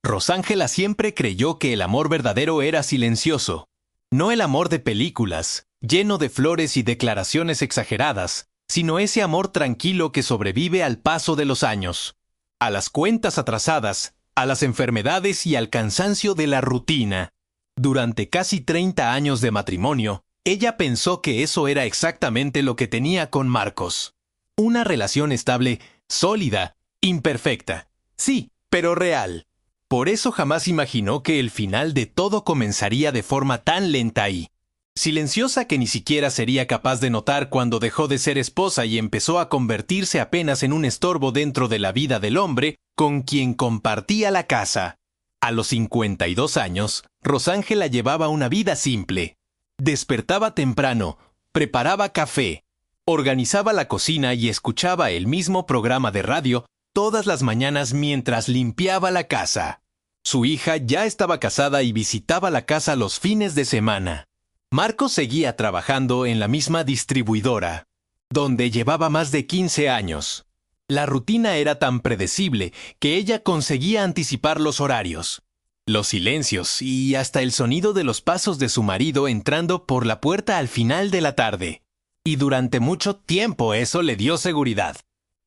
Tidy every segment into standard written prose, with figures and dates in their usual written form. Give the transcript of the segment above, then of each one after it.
Rosángela siempre creyó que el amor verdadero era silencioso. No el amor de películas, lleno de flores y declaraciones exageradas, sino ese amor tranquilo que sobrevive al paso de los años, a las cuentas atrasadas, a las enfermedades y al cansancio de la rutina. Durante casi 30 años de matrimonio, ella pensó que eso era exactamente lo que tenía con Marcos. Una relación estable, sólida, imperfecta. Sí, pero real. Por eso jamás imaginó que el final de todo comenzaría de forma tan lenta y silenciosa que ni siquiera sería capaz de notar cuando dejó de ser esposa y empezó a convertirse apenas en un estorbo dentro de la vida del hombre con quien compartía la casa. A los 52 años, Rosángela llevaba una vida simple. Despertaba temprano, preparaba café, organizaba la cocina y escuchaba el mismo programa de radio todas las mañanas mientras limpiaba la casa. Su hija ya estaba casada y visitaba la casa los fines de semana. Marcos seguía trabajando en la misma distribuidora, donde llevaba más de 15 años. La rutina era tan predecible que ella conseguía anticipar los horarios, los silencios y hasta el sonido de los pasos de su marido entrando por la puerta al final de la tarde. Y durante mucho tiempo eso le dio seguridad.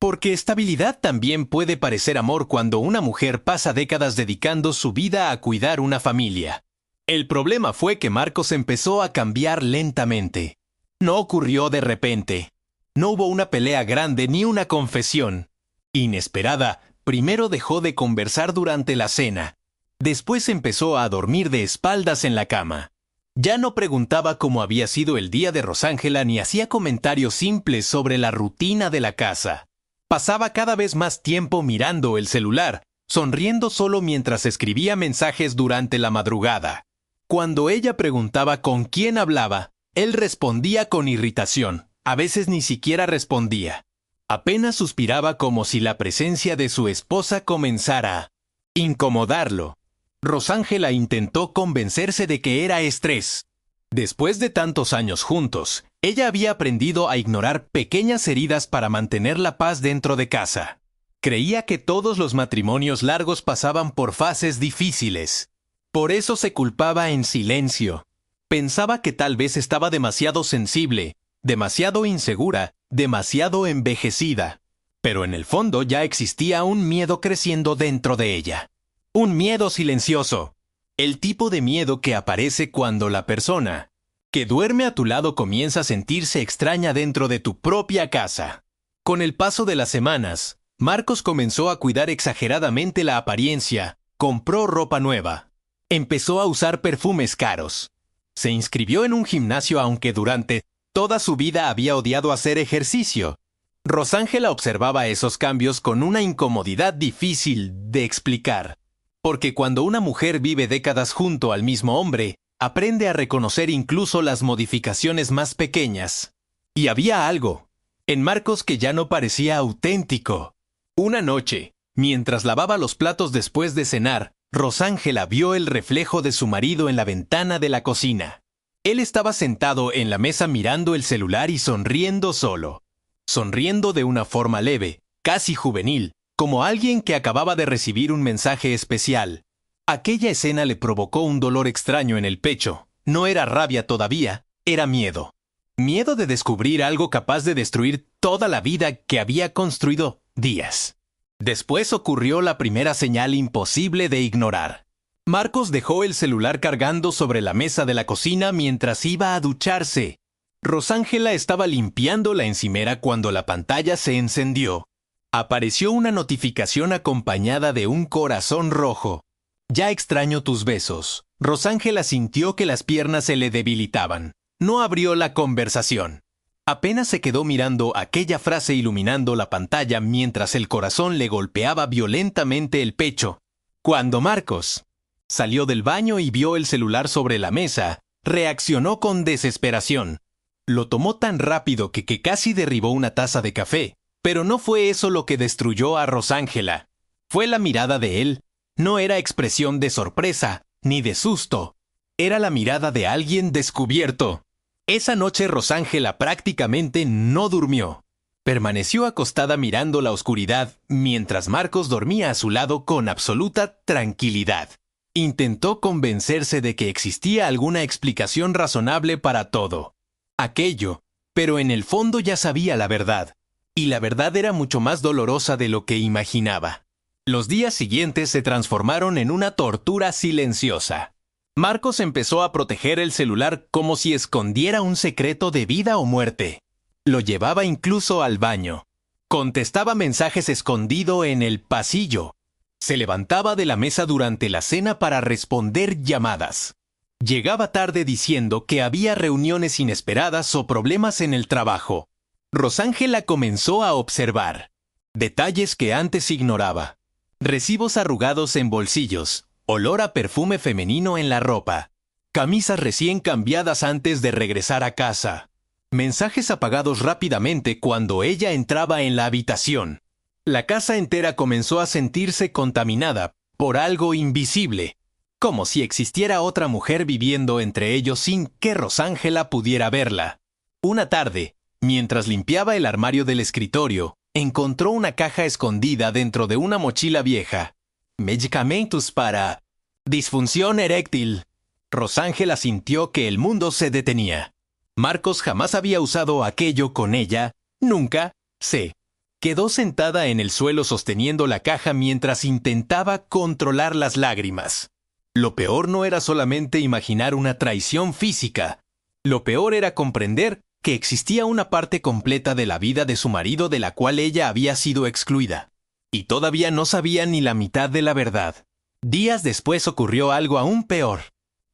Porque estabilidad también puede parecer amor cuando una mujer pasa décadas dedicando su vida a cuidar una familia. El problema fue que Marcos empezó a cambiar lentamente. No ocurrió de repente. No hubo una pelea grande ni una confesión. Inesperada, primero dejó de conversar durante la cena. Después empezó a dormir de espaldas en la cama. Ya no preguntaba cómo había sido el día de Rosángela ni hacía comentarios simples sobre la rutina de la casa. Pasaba cada vez más tiempo mirando el celular, sonriendo solo mientras escribía mensajes durante la madrugada. Cuando ella preguntaba con quién hablaba, él respondía con irritación. A veces ni siquiera respondía. Apenas suspiraba como si la presencia de su esposa comenzara a incomodarlo. Rosángela intentó convencerse de que era estrés. Después de tantos años juntos, ella había aprendido a ignorar pequeñas heridas para mantener la paz dentro de casa. Creía que todos los matrimonios largos pasaban por fases difíciles. Por eso se culpaba en silencio. Pensaba que tal vez estaba demasiado sensible, demasiado insegura, demasiado envejecida. Pero en el fondo ya existía un miedo creciendo dentro de ella. Un miedo silencioso. El tipo de miedo que aparece cuando la persona que duerme a tu lado comienza a sentirse extraña dentro de tu propia casa. Con el paso de las semanas, Marcos comenzó a cuidar exageradamente la apariencia, compró ropa nueva, empezó a usar perfumes caros, se inscribió en un gimnasio aunque durante toda su vida había odiado hacer ejercicio. Rosángela observaba esos cambios con una incomodidad difícil de explicar. Porque cuando una mujer vive décadas junto al mismo hombre, aprende a reconocer incluso las modificaciones más pequeñas. Y había algo en Marcos que ya no parecía auténtico. Una noche, mientras lavaba los platos después de cenar, Rosángela vio el reflejo de su marido en la ventana de la cocina. Él estaba sentado en la mesa mirando el celular y sonriendo solo. Sonriendo de una forma leve, casi juvenil, como alguien que acababa de recibir un mensaje especial. Aquella escena le provocó un dolor extraño en el pecho. No era rabia todavía, era miedo. Miedo de descubrir algo capaz de destruir toda la vida que había construido días. Después ocurrió la primera señal imposible de ignorar. Marcos dejó el celular cargando sobre la mesa de la cocina mientras iba a ducharse. Rosángela estaba limpiando la encimera cuando la pantalla se encendió. Apareció una notificación acompañada de un corazón rojo. Ya extraño tus besos. Rosángela sintió que las piernas se le debilitaban. No abrió la conversación. Apenas se quedó mirando aquella frase iluminando la pantalla mientras el corazón le golpeaba violentamente el pecho. Cuando Marcos salió del baño y vio el celular sobre la mesa, reaccionó con desesperación. Lo tomó tan rápido que casi derribó una taza de café. Pero no fue eso lo que destruyó a Rosángela. Fue la mirada de él. No era expresión de sorpresa, ni de susto. Era la mirada de alguien descubierto. Esa noche Rosángela prácticamente no durmió. Permaneció acostada mirando la oscuridad mientras Marcos dormía a su lado con absoluta tranquilidad. Intentó convencerse de que existía alguna explicación razonable para todo aquello, pero en el fondo ya sabía la verdad, y la verdad era mucho más dolorosa de lo que imaginaba. Los días siguientes se transformaron en una tortura silenciosa. Marcos empezó a proteger el celular como si escondiera un secreto de vida o muerte. Lo llevaba incluso al baño. Contestaba mensajes escondido en el pasillo. Se levantaba de la mesa durante la cena para responder llamadas. Llegaba tarde diciendo que había reuniones inesperadas o problemas en el trabajo. Rosángela comenzó a observar detalles que antes ignoraba. Recibos arrugados en bolsillos, olor a perfume femenino en la ropa, camisas recién cambiadas antes de regresar a casa, mensajes apagados rápidamente cuando ella entraba en la habitación. La casa entera comenzó a sentirse contaminada por algo invisible, como si existiera otra mujer viviendo entre ellos sin que Rosángela pudiera verla. Una tarde, mientras limpiaba el armario del escritorio, encontró una caja escondida dentro de una mochila vieja. Medicamentos para disfunción eréctil. Rosángela sintió que el mundo se detenía. Marcos jamás había usado aquello con ella, nunca. Se quedó sentada en el suelo sosteniendo la caja mientras intentaba controlar las lágrimas. Lo peor no era solamente imaginar una traición física. Lo peor era comprender que existía una parte completa de la vida de su marido de la cual ella había sido excluida. Y todavía no sabía ni la mitad de la verdad. Días después ocurrió algo aún peor.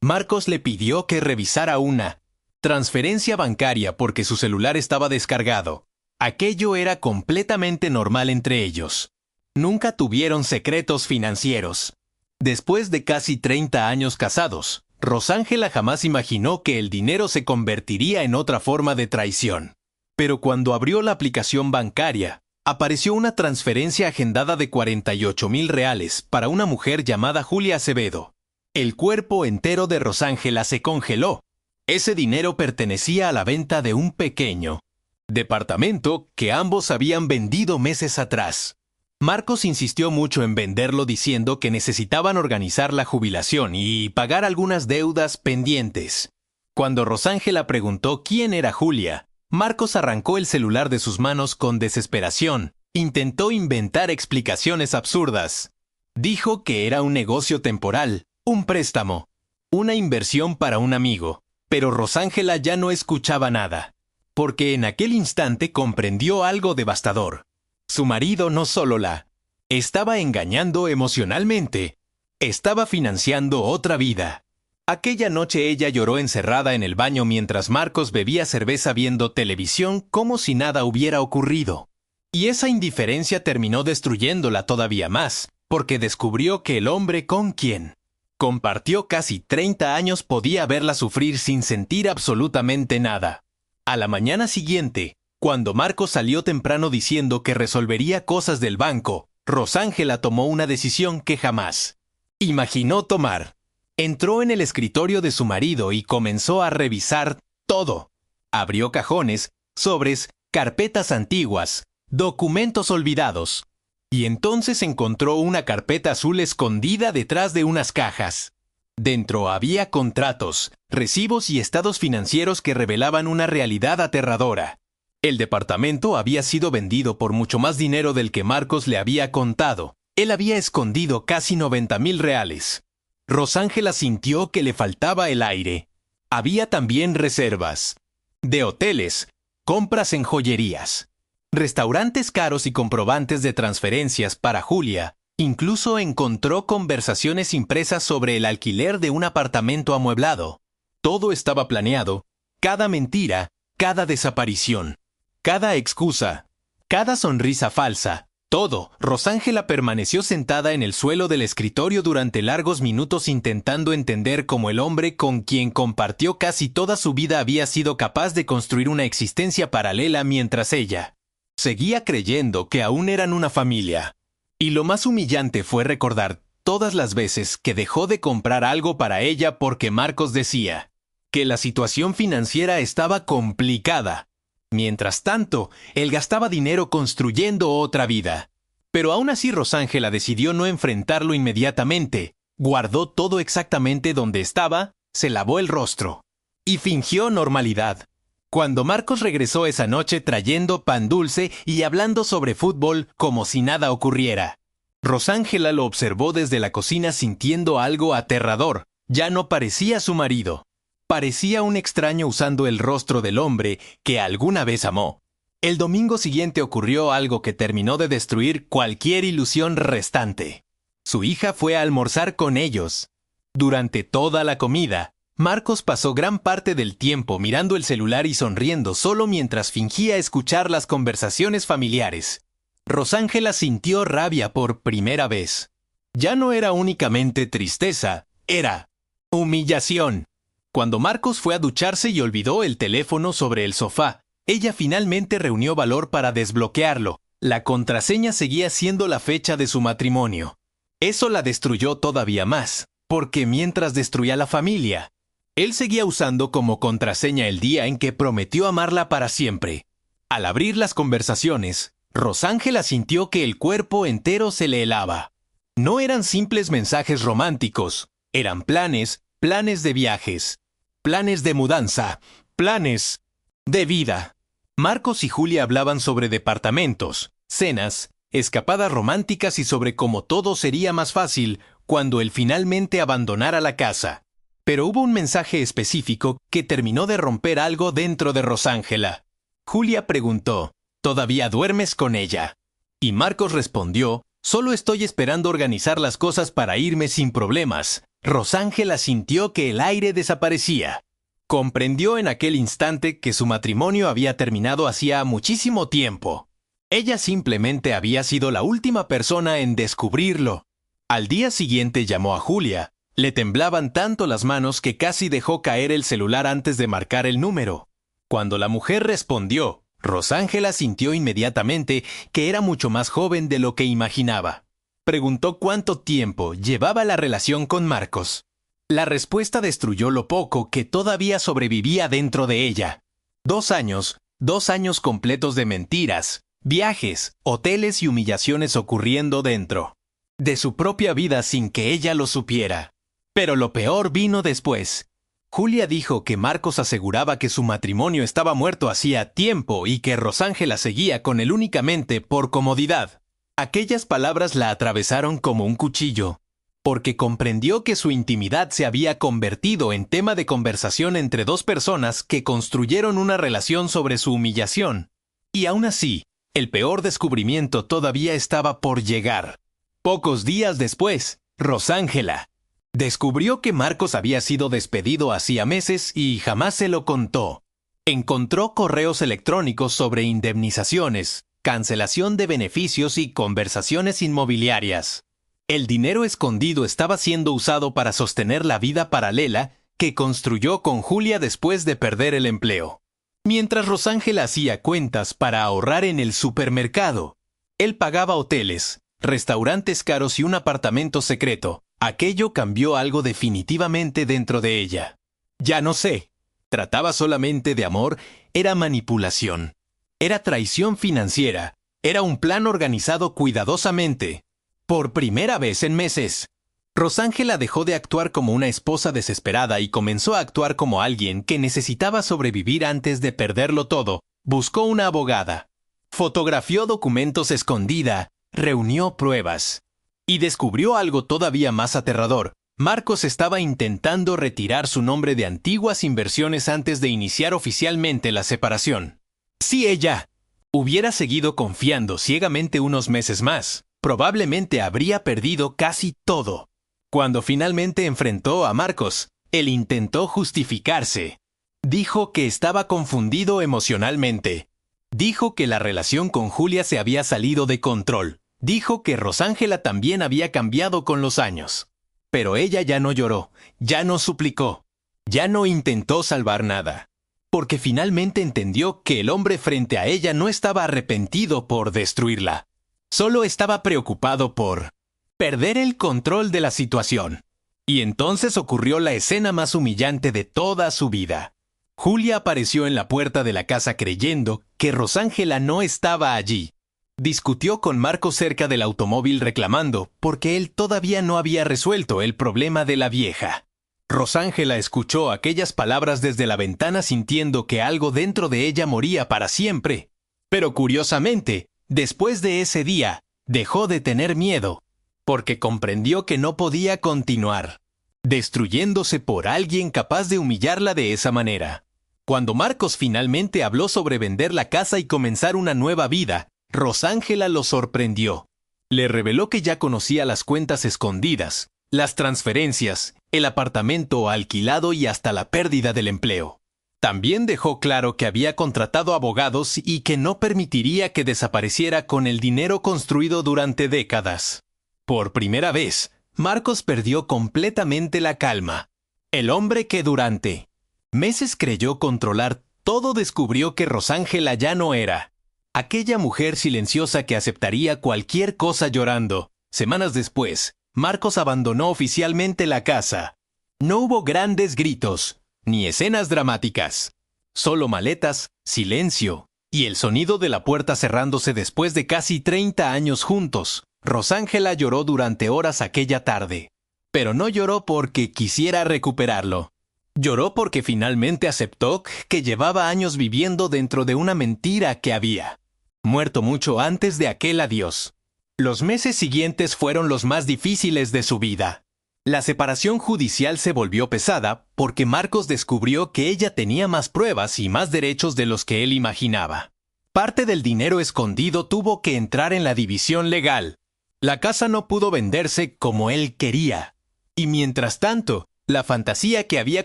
Marcos le pidió que revisara una transferencia bancaria porque su celular estaba descargado. Aquello era completamente normal entre ellos. Nunca tuvieron secretos financieros. Después de casi 30 años casados, Rosángela jamás imaginó que el dinero se convertiría en otra forma de traición. Pero cuando abrió la aplicación bancaria, apareció una transferencia agendada de 48,000 reales para una mujer llamada Julia Acevedo. El cuerpo entero de Rosángela se congeló. Ese dinero pertenecía a la venta de un pequeño departamento que ambos habían vendido meses atrás. Marcos insistió mucho en venderlo diciendo que necesitaban organizar la jubilación y pagar algunas deudas pendientes. Cuando Rosángela preguntó quién era Julia, Marcos arrancó el celular de sus manos con desesperación. Intentó inventar explicaciones absurdas. Dijo que era un negocio temporal, un préstamo, una inversión para un amigo. Pero Rosángela ya no escuchaba nada, porque en aquel instante comprendió algo devastador. Su marido no solo la estaba engañando emocionalmente, estaba financiando otra vida. Aquella noche ella lloró encerrada en el baño mientras Marcos bebía cerveza viendo televisión como si nada hubiera ocurrido. Y esa indiferencia terminó destruyéndola todavía más, porque descubrió que el hombre con quien compartió casi 30 años podía verla sufrir sin sentir absolutamente nada. A la mañana siguiente, cuando Marcos salió temprano diciendo que resolvería cosas del banco, Rosángela tomó una decisión que jamás imaginó tomar. Entró en el escritorio de su marido y comenzó a revisar todo. Abrió cajones, sobres, carpetas antiguas, documentos olvidados. Y entonces encontró una carpeta azul escondida detrás de unas cajas. Dentro había contratos, recibos y estados financieros que revelaban una realidad aterradora. El departamento había sido vendido por mucho más dinero del que Marcos le había contado. Él había escondido casi 90,000 reales. Rosángela sintió que le faltaba el aire. Había también reservas de hoteles, compras en joyerías, restaurantes caros y comprobantes de transferencias para Julia. Incluso encontró conversaciones impresas sobre el alquiler de un apartamento amueblado. Todo estaba planeado, cada mentira, cada desaparición, cada excusa, cada sonrisa falsa, todo. Rosángela permaneció sentada en el suelo del escritorio durante largos minutos intentando entender cómo el hombre con quien compartió casi toda su vida había sido capaz de construir una existencia paralela mientras ella seguía creyendo que aún eran una familia. Y lo más humillante fue recordar todas las veces que dejó de comprar algo para ella porque Marcos decía que la situación financiera estaba complicada. Mientras tanto, él gastaba dinero construyendo otra vida. Pero aún así Rosángela decidió no enfrentarlo inmediatamente. Guardó todo exactamente donde estaba, se lavó el rostro y fingió normalidad. Cuando Marcos regresó esa noche trayendo pan dulce y hablando sobre fútbol como si nada ocurriera, Rosángela lo observó desde la cocina sintiendo algo aterrador. Ya no parecía su marido. Parecía un extraño usando el rostro del hombre que alguna vez amó. El domingo siguiente ocurrió algo que terminó de destruir cualquier ilusión restante. Su hija fue a almorzar con ellos. Durante toda la comida, Marcos pasó gran parte del tiempo mirando el celular y sonriendo solo mientras fingía escuchar las conversaciones familiares. Rosángela sintió rabia por primera vez. Ya no era únicamente tristeza, era humillación. Cuando Marcos fue a ducharse y olvidó el teléfono sobre el sofá, ella finalmente reunió valor para desbloquearlo. La contraseña seguía siendo la fecha de su matrimonio. Eso la destruyó todavía más, porque mientras destruía la familia, él seguía usando como contraseña el día en que prometió amarla para siempre. Al abrir las conversaciones, Rosángela sintió que el cuerpo entero se le helaba. No eran simples mensajes románticos, eran planes de viajes, planes de mudanza, planes de vida. Marcos y Julia hablaban sobre departamentos, cenas, escapadas románticas y sobre cómo todo sería más fácil cuando él finalmente abandonara la casa. Pero hubo un mensaje específico que terminó de romper algo dentro de Rosángela. Julia preguntó, ¿todavía duermes con ella? Y Marcos respondió, solo estoy esperando organizar las cosas para irme sin problemas. Rosángela sintió que el aire desaparecía. Comprendió en aquel instante que su matrimonio había terminado hacía muchísimo tiempo. Ella simplemente había sido la última persona en descubrirlo. Al día siguiente llamó a Julia. Le temblaban tanto las manos que casi dejó caer el celular antes de marcar el número. Cuando la mujer respondió, Rosángela sintió inmediatamente que era mucho más joven de lo que imaginaba. Preguntó cuánto tiempo llevaba la relación con Marcos. La respuesta destruyó lo poco que todavía sobrevivía dentro de ella. 2 años, 2 años completos de mentiras, viajes, hoteles y humillaciones ocurriendo dentro de su propia vida sin que ella lo supiera. Pero lo peor vino después. Julia dijo que Marcos aseguraba que su matrimonio estaba muerto hacía tiempo y que Rosángela seguía con él únicamente por comodidad. Aquellas palabras la atravesaron como un cuchillo, porque comprendió que su intimidad se había convertido en tema de conversación entre 2 personas que construyeron una relación sobre su humillación. Y aún así, el peor descubrimiento todavía estaba por llegar. Pocos días después, Rosángela descubrió que Marcos había sido despedido hacía meses y jamás se lo contó. Encontró correos electrónicos sobre indemnizaciones, cancelación de beneficios y conversaciones inmobiliarias. El dinero escondido estaba siendo usado para sostener la vida paralela que construyó con Julia después de perder el empleo. Mientras Rosángela hacía cuentas para ahorrar en el supermercado, él pagaba hoteles, restaurantes caros y un apartamento secreto. Aquello cambió algo definitivamente dentro de ella. Ya no sé. Trataba solamente de amor, era manipulación. Era traición financiera. Era un plan organizado cuidadosamente. Por primera vez en meses, Rosángela dejó de actuar como una esposa desesperada y comenzó a actuar como alguien que necesitaba sobrevivir antes de perderlo todo. Buscó una abogada. Fotografió documentos escondida. Reunió pruebas. Y descubrió algo todavía más aterrador. Marcos estaba intentando retirar su nombre de antiguas inversiones antes de iniciar oficialmente la separación. Si ella hubiera seguido confiando ciegamente unos meses más, probablemente habría perdido casi todo. Cuando finalmente enfrentó a Marcos, él intentó justificarse. Dijo que estaba confundido emocionalmente. Dijo que la relación con Julia se había salido de control. Dijo que Rosángela también había cambiado con los años. Pero ella ya no lloró, ya no suplicó, ya no intentó salvar nada. Porque finalmente entendió que el hombre frente a ella no estaba arrepentido por destruirla. Solo estaba preocupado por perder el control de la situación. Y entonces ocurrió la escena más humillante de toda su vida. Julia apareció en la puerta de la casa creyendo que Rosángela no estaba allí. Discutió con Marcos cerca del automóvil reclamando porque él todavía no había resuelto el problema de la vieja. Rosángela escuchó aquellas palabras desde la ventana sintiendo que algo dentro de ella moría para siempre. Pero curiosamente, después de ese día, dejó de tener miedo, porque comprendió que no podía continuar, destruyéndose por alguien capaz de humillarla de esa manera. Cuando Marcos finalmente habló sobre vender la casa y comenzar una nueva vida, Rosángela lo sorprendió. Le reveló que ya conocía las cuentas escondidas, las transferencias, el apartamento alquilado y hasta la pérdida del empleo. También dejó claro que había contratado abogados y que no permitiría que desapareciera con el dinero construido durante décadas. Por primera vez, Marcos perdió completamente la calma. El hombre que durante meses creyó controlar todo descubrió que Rosángela ya no era aquella mujer silenciosa que aceptaría cualquier cosa llorando. Semanas después, Marcos abandonó oficialmente la casa. No hubo grandes gritos, ni escenas dramáticas. Solo maletas, silencio, y el sonido de la puerta cerrándose después de casi 30 años juntos. Rosángela lloró durante horas aquella tarde. Pero no lloró porque quisiera recuperarlo. Lloró porque finalmente aceptó que llevaba años viviendo dentro de una mentira que había muerto mucho antes de aquel adiós. Los meses siguientes fueron los más difíciles de su vida. La separación judicial se volvió pesada porque Marcos descubrió que ella tenía más pruebas y más derechos de los que él imaginaba. Parte del dinero escondido tuvo que entrar en la división legal. La casa no pudo venderse como él quería. Y mientras tanto, la fantasía que había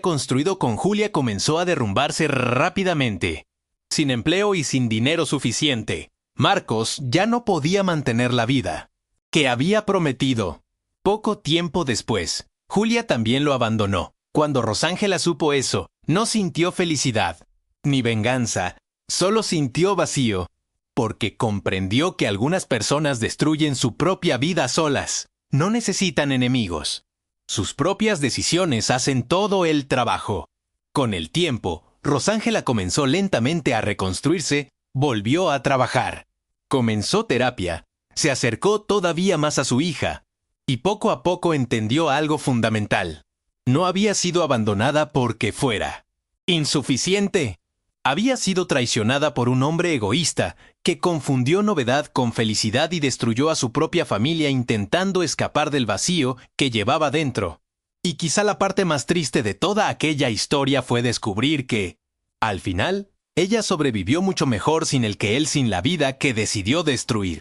construido con Julia comenzó a derrumbarse rápidamente. Sin empleo y sin dinero suficiente, Marcos ya no podía mantener la vida que había prometido. Poco tiempo después, Julia también lo abandonó. Cuando Rosángela supo eso, no sintió felicidad, ni venganza, solo sintió vacío, porque comprendió que algunas personas destruyen su propia vida solas. No necesitan enemigos. Sus propias decisiones hacen todo el trabajo. Con el tiempo, Rosángela comenzó lentamente a reconstruirse, volvió a trabajar. Comenzó terapia, se acercó todavía más a su hija, y poco a poco entendió algo fundamental. No había sido abandonada porque fuera insuficiente. Había sido traicionada por un hombre egoísta que confundió novedad con felicidad y destruyó a su propia familia intentando escapar del vacío que llevaba dentro. Y quizá la parte más triste de toda aquella historia fue descubrir que, al final, ella sobrevivió mucho mejor sin el que él sin la vida que decidió destruir.